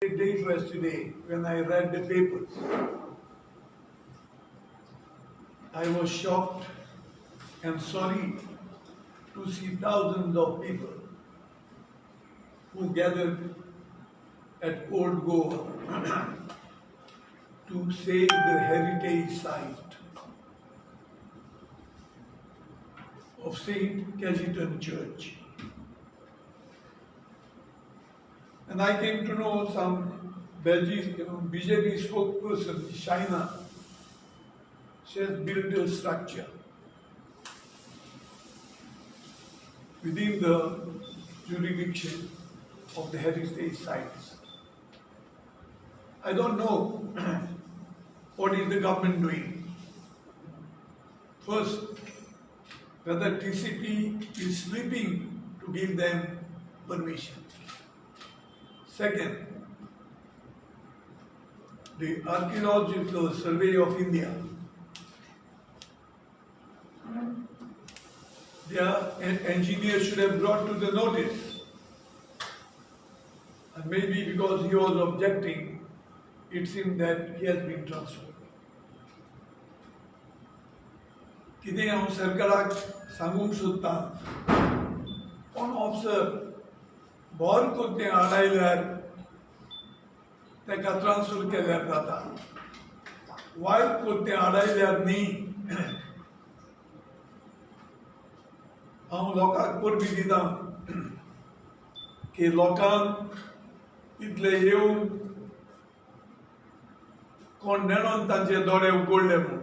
The day was today when I read the papers. I was shocked and sorry to see thousands of people who gathered at Old Goa to save the heritage site of St. Cajetan Church. And I came to know some BJP spokesperson, Shaina. She has built a structure within the jurisdiction of the heritage sites. I don't know what is the government doing. First, whether TCP is sleeping to give them permission. Second, the Archaeological Survey of India, their engineer should have brought to the notice. And maybe because he was objecting, it seemed that he has been transferred. कितें हांव सरकाराक सांगूंक सोदतां, कोण officer bore कोत्तें आडायल्यार तेका transfer केल्यार जाता. वायट कोत्तें आडायल्यार न्ही. हांव लोकांक परबी दितां की लोकांक इतले येवन कोण नेणोन तांचे दोळे उगडले म्हूण.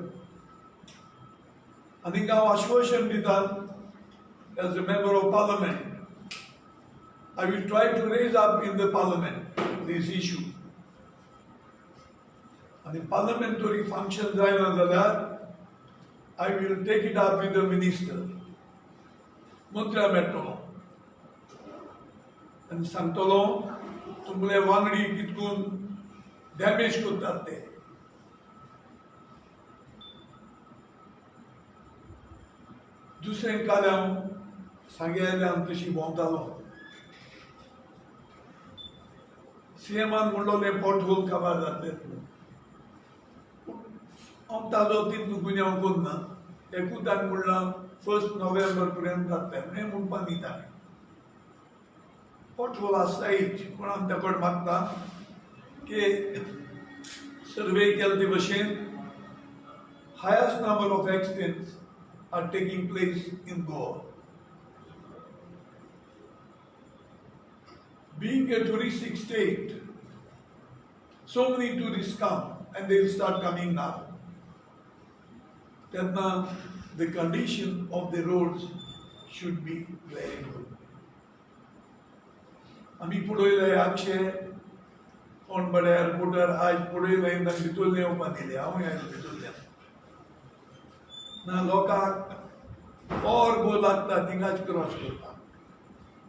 आनीक हांव आश्वासन दितां as a member of parliament, I will try to raise up in the parliament this issue. And if parliamentary function जायना जाल्यार I will take it up with the minister. मंत्र्या मेळटलो आनी सांगतलो तुमले वांगडी कितकून डॅमेज करतात ते. दुसरें काल हांव सांगेल्यान तशी भोंवतालो. सीएमान म्हणलोलें पोर्टहोल काबार जातले म्हूण. हांव ताजो तितलो गुन्यांव करना. एकूच ताणें म्हणलां 1 नोव्हेंबर पर्यंत जातले म्हण म्हणपाक दितालें. पोर्टहोल आसतायच पूण हांव तेकड मागता की सर्वे केले ते भशेन highest number of accidents are taking place in Goa. Being a touristic state, so many tourists come and they start coming now. Then the condition of the roads should be very good. आमी पळयलें आमचे कोण बडे एअरपोर्टार आज पळयलें तांकां भितरलें येवपाक दिलें. हांवूय आयलो भितरल्यान. ना लोकांक और गो लागता थिंगाच क्रॉस करपाक.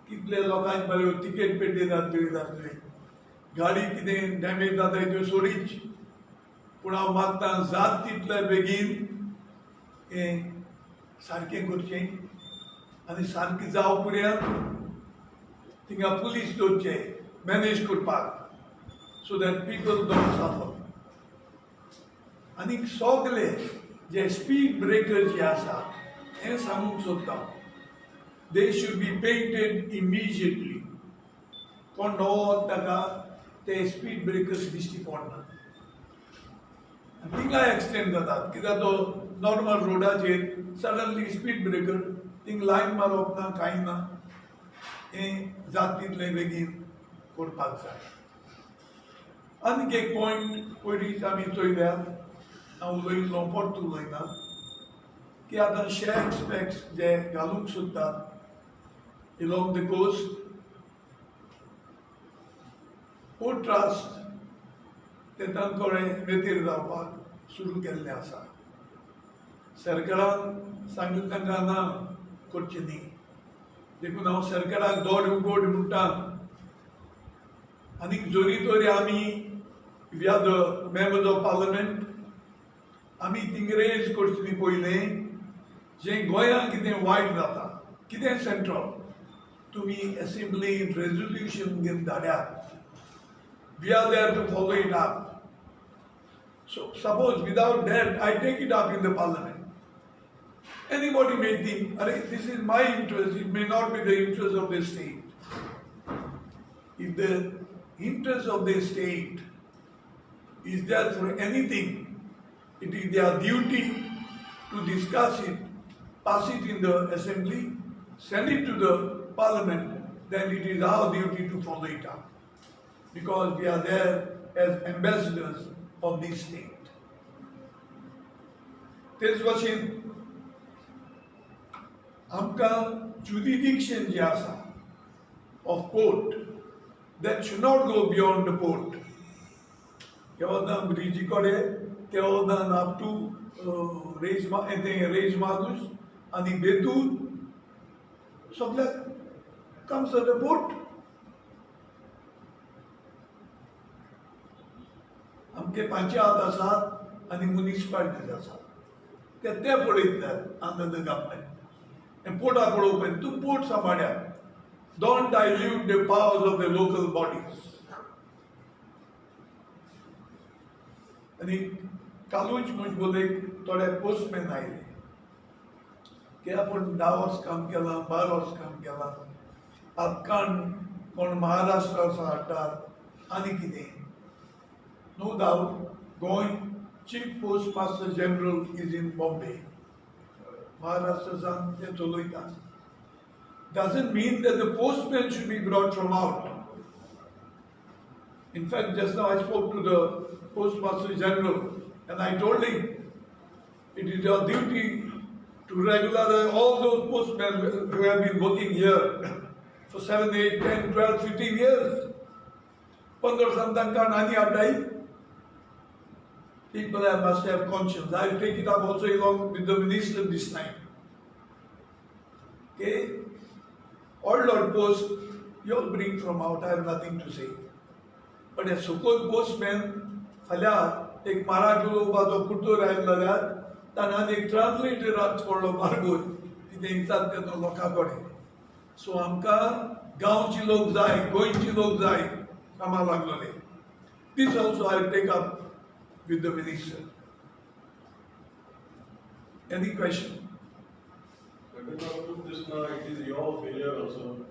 कितले लोकांक बऱ्यो तिकेट पेड्डे जातल्यो. गाडी कितें डॅमेज जाताय त्यो सोडीच. पूण हांव मागतां जात तितले बेगीन हें सारकें करचें आनी सारकें जावं पर्यंत थिंगा पुलीस दवरचे मॅनेज करपाक so that people don't suffer. आनीक सगळे जे स्पीड ब्रेकर्स जे आसा हें सांगूंक सोदता. They should be painted immediately. कोण नवो ताका ते स्पीड ब्रेकर्स दिश्टी पडना. थिंगा एक्सिडेंट जातात कित्याक तो नॉर्मल रोडाचेर सडनली स्पीड ब्रेकर थिंग लायन मारप ना कांय ना. हें जात तितले बेगीन करपाक जाय. आनीक एक पॉयंट पयलींच आमी चोयल्यात हांव उलयलो परतू उलयना की आतां शॅक्स पॅक्स जे घालूंक सोदतात along the coast, port trust ते तांचोडें मेतेर जावपाक सुरू केल्लें आसा. सरकारान सांगिल्लें तांकां ना करचें न्ही. देखून हांव सरकाराक दोड उगड म्हणटा. आनीक जोरी तोरी आमी we are the members of parliament आमी थिंग रेज करचें पयलें जें गोंयांत कितें वायट जाता. कितें सेंट्रल तुमी असेंब्लीन रेजोल्यूशन घेवन धाड्यात We are there to follow it up. So suppose without that I take it up in the parliament. Anybody may think, this is my interest, it may not be the interest of the state. If the interest of the state is there for anything, it is their duty to discuss it, pass it in the assembly, send it to the parliament, then it is our duty to follow it up. Because we are there as ambassadors of this state. तेच भाशेन आमकां jurisdiction जे आसा of port that should not go beyond the port. Kevadan bridge kode, kevadan up to Reis Magnus and the Betul, सगळ्याक comes to the port. आमचे पंचायत आसात आनी मुनिसिपालिटीज आसात ते पळयतात अंडर द गव्हर्नमेंट आनी पोर्टा पळोवपाक तूं port सांबाळ्या. Don't dilute the powers of the local bodies. आणि कालूच मुझ बोले थोडे पोस्टमॅन आयले की आपण 10 वर्स काम केलां 12 वर्स काम केलां आतकान कोण महाराष्ट्राचो हाडटात आनी कितें. No doubt, Goy, Chief Postmaster General is in Bombay. Maharashtra they choloita. Doesn't mean that the postman should be brought from out. In fact, just now I spoke to the Postmaster General and I told him it is your duty to regularize all those postmen who have been working here for 7, 8, 10, 12, 15 years. 15 santanka nani adai. People must have conscience. I will take it up also along with the minister this time. Okay? All Lord post, you all bring from out, I have nothing to say. But a so-called postman, फाल्या एक मराठी उलोवपाचो कुर्तो रायलो जाल्यार ताणें एक translator पडलो मारगून कितें विचार तेन्ना लोकां कडेन. सो आमकां गांवचे लोक जाय गोंयचे लोक जाय कामां लागलेले. This also I will take up with the minister. Any question? This now it is your failure also.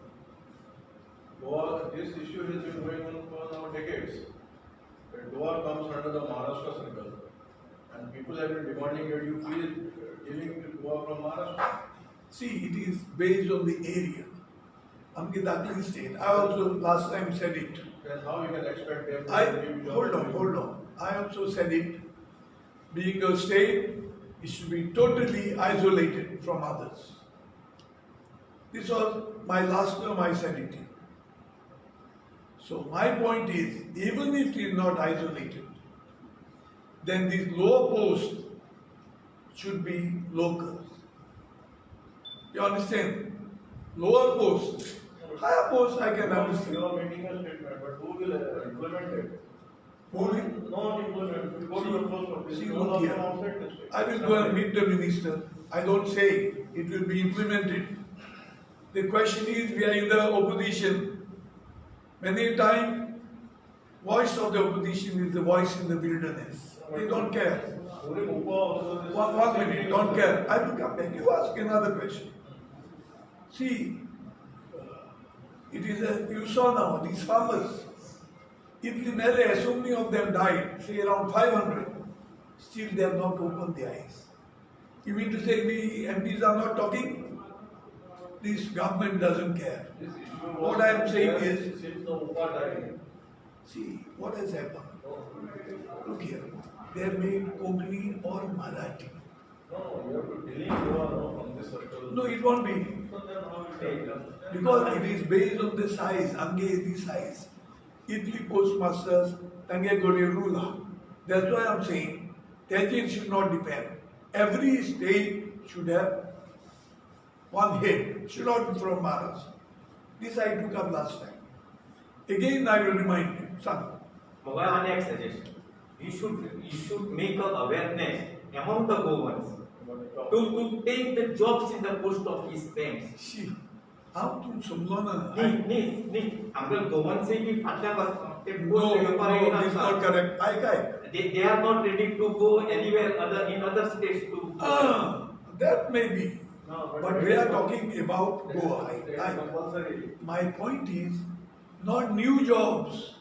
Goa, this issue has been going on for now decades. Goa comes under the Maharashtra circle, and people have been demanding that you please dealing with Goa from Maharashtra. See, it is based on the area. Amgidakli state. I also last time said it. Then how you can expect them to Hold on. I also said it. Being a state, it should be totally isolated from others. This was my last term, I said it. So my point is, even if it is not isolated, then these lower posts should be local. You understand? Lower posts. Higher posts I can understand. You are making a statement, but who will implement it? Who will? Not implement. You go to the post office. See, look here. I will go and meet the minister. I don't say it will be implemented. The question is, we are in the opposition. Many times, voice of the opposition is the voice in the wilderness. They don't care. One minute, don't care. I will come back. You ask another question. See, it is you saw now, these farmers, if so many of them died, say around 500, still they have not opened their eyes. You mean to say we MPs are not talking? This government doesn't care. What I am saying is, see, what has happened? Look here, they have made Konkani or Marathi. No, you have to delete Goa from this circle. No, it won't be. So then how will you take them? Because it is based on the size, the size. Italy postmasters, Tange Gori ruler. That's why I'm saying that it should not depend. Every state should have one head, should not be from Maharashtra. This I took up last time. Again, I will remind you, son. One next suggestion. You should make a awareness among the Goans to take the jobs in the post office banks. See, how to समझो ना. नहीं, हमको गोवन से भी फाटल्या They No, post no, Parina this is not correct. They are not ready to go anywhere in other states to. That may be. No, But we are talking about Goa. It's compulsory. My point is not new jobs.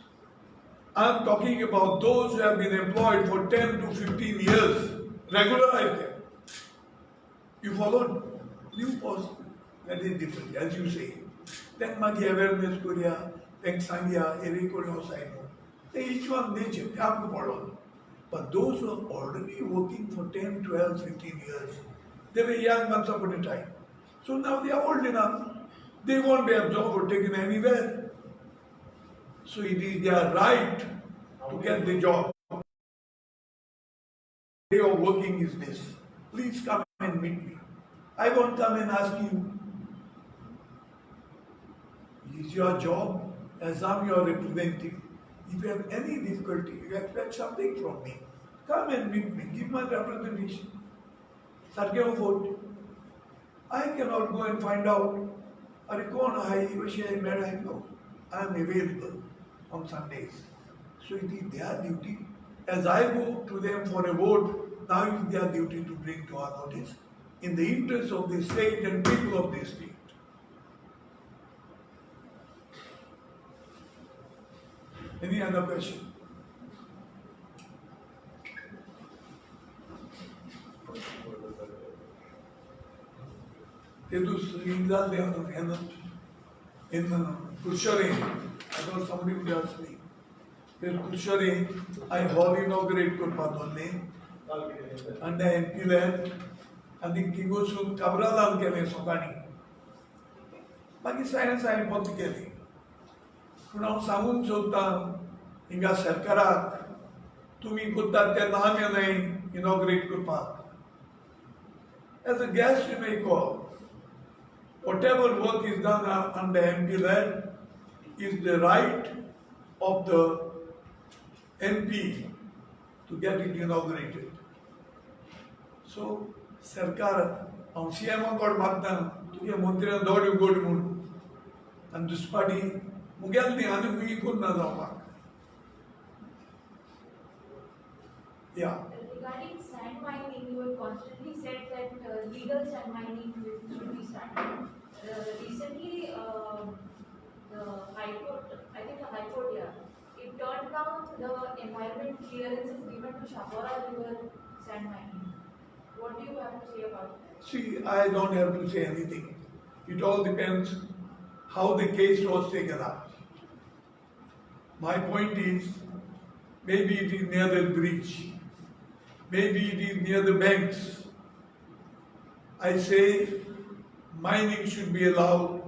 I'm talking about those who have been employed for 10 to 15 years. Regularize them. You follow? New post. That is different, as you say. Then magi awareness Korea, then Sangya, Erikorio Saino. They each one nature, they have to follow. But those who are already working for 10, 12, 15 years, they were young once upon a time. So now they are old enough. They won't be absorbed or taken anywhere. So it is their right to get the job. Way of working is this. Please come and meet me. I won't come and ask you, is your job as I'm your representative. If you have any difficulty, you expect something from me. Come and meet me. Give my representation. Sargeo vote. I cannot go and find out. Are कौन है विषय मेरा है no. I am available on Sundays. So it is their duty. As I go to them for a vote, now it is their duty to bring to our notice in the interest of the state and people of the state. Any other question? They do Sringal in Kushare. I thought somebody would ask me. In Kushare, I hall inaugurate Kurpadone, and the MP led, and the Kingosun Kabralam Kene Sokani. Bagi saya politically. Kunang sangun sultan hingga serkarat tumi kutta te nahamya nahi inaugurate kurpa. As a guest you may call. Whatever work is done on the MP land is the right of the MP to get it inaugurated. So Sarkar on CM got Magdan to get Montreal Dodu good mood. And this party Mugelni Anu we could not. Yeah. Regarding sand mining, you have constantly said that legal sand mining should be started. Recently, the High Court, I think the High Court, yeah, it turned down the environment clearances given to Shapora River sand mining. What do you have to say about that? See, I don't have to say anything. It all depends how the case was taken up. My point is, maybe it is near the bridge, maybe it is near the banks. I say mining should be allowed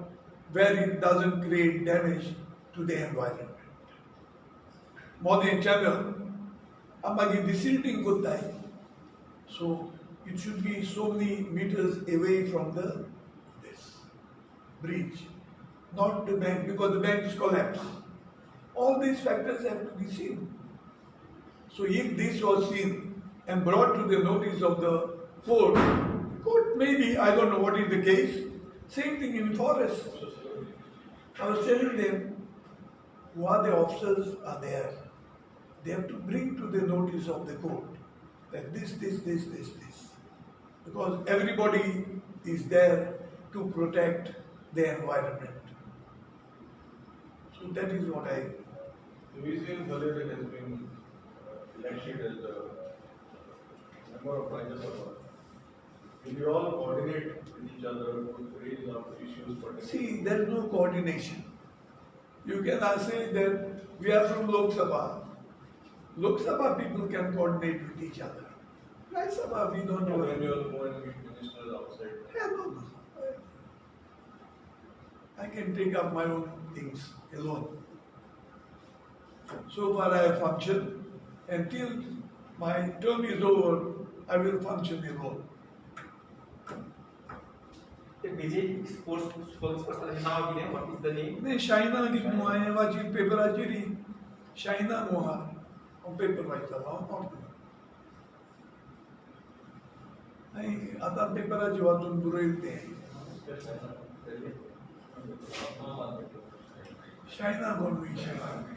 where it doesn't create damage to the environment. More than channel, amagi desilting kottai. So it should be so many meters away from this bridge, not the bank, because the banks collapse. All these factors have to be seen. So if this was seen and brought to the notice of the court maybe, I don't know what is the case, same thing in forest. I was telling them, who are the officers are there. They have to bring to the notice of the court that this. Because everybody is there to protect the environment. So that is what I... We see in Bhaler has been elected as the member of Rajya Sabha. Will you all coordinate with each other to raise up issues for See, there is no coordination. You can say that we are from Lok Sabha. Lok Sabha people can coordinate with each other. Rajya Sabha, we don't know. when you all go and meet ministers outside? Yeah, no. I can take up my own things alone. So far I have functioned. Until my term is over, I will function alone. The BJP spokesperson now again, what is the name? Ne Shaina ki muaye vachi paper achiri Shaina moha on paper vacha not I आता paper achi vatun duroilte Shaina gonwi Shaina